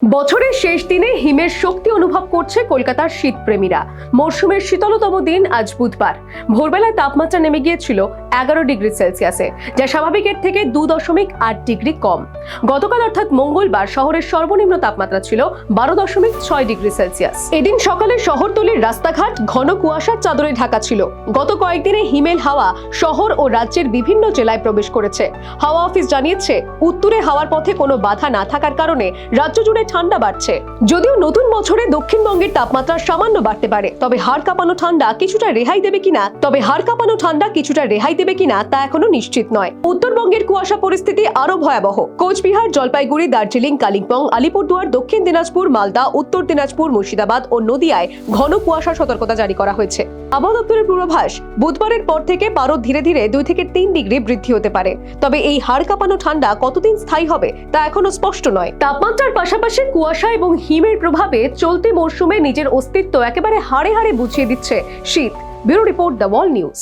বছরের শেষ দিনে হিমের শক্তি অনুভব করছে কলকাতার শীতপ্রেমীরা। মরশুমের শীতলতম দিন আজ বুধবার। ভোরবেলায় তাপমাত্রা নেমে গিয়েছিল 11 ডিগ্রি সেলসিয়াসে, যা স্বাভাবিকের থেকে 2.8 ডিগ্রি কম। গতকাল অর্থাৎ মঙ্গলবার শহরের সর্বনিম্ন তাপমাত্রা ছিল 12.6 ডিগ্রি সেলসিয়াস। এদিন সকালে শহরতলির রাস্তাঘাট ঘন কুয়াশার চাদরে ঢাকা ছিল। গত কয়েকদিনে হিমেল হাওয়া শহর ও রাজ্যের বিভিন্ন জেলায় প্রবেশ করেছে। হাওয়া অফিস জানিয়েছে, উত্তরে হাওয়ার পথে কোনো বাধা না থাকার কারণে রাজ্য জুড়ে ঠান্ডা বাড়ছে। যদিও নতুন বছরে দক্ষিণবঙ্গের তাপমাত্রা সামান্য বাড়তে পারে, তবে হাড় কাঁপানো ঠান্ডা কিছুটা রেহাই দেবে কিনা তা এখনো নিশ্চিত নয়। উত্তরবঙ্গের কুয়াশা পরিস্থিতি আরো ভয়াবহ। কোচবিহার, জলপাইগুড়ি, দার্জিলিং, কালিম্পং, আলিপুরদুয়ার, দক্ষিণ দিনাজপুর, মালদা, উত্তর দিনাজপুর, মুর্শিদাবাদ ও নদিয়ায় ঘন কুয়াশার সতর্কতা জারি করা হয়েছে। আবহাওয়া দপ্তরের পূর্বাভাস, বুধবারের পর থেকে পারদ ধীরে ধীরে 2 থেকে 3 ডিগ্রি বৃদ্ধি হতে পারে। তবে এই হাড় কাঁপানো ঠান্ডা কতদিন স্থায়ী হবে তা এখনো স্পষ্ট নয়। তাপমাত্রার পাশাপাশি কুয়াশা এবং হিমের প্রভাবে চলতি মরশুমে নিজের অস্তিত্ব একেবারে হাড়ে হাড়ে বুঝিয়ে দিচ্ছে শীত। Bureau report, the wall news.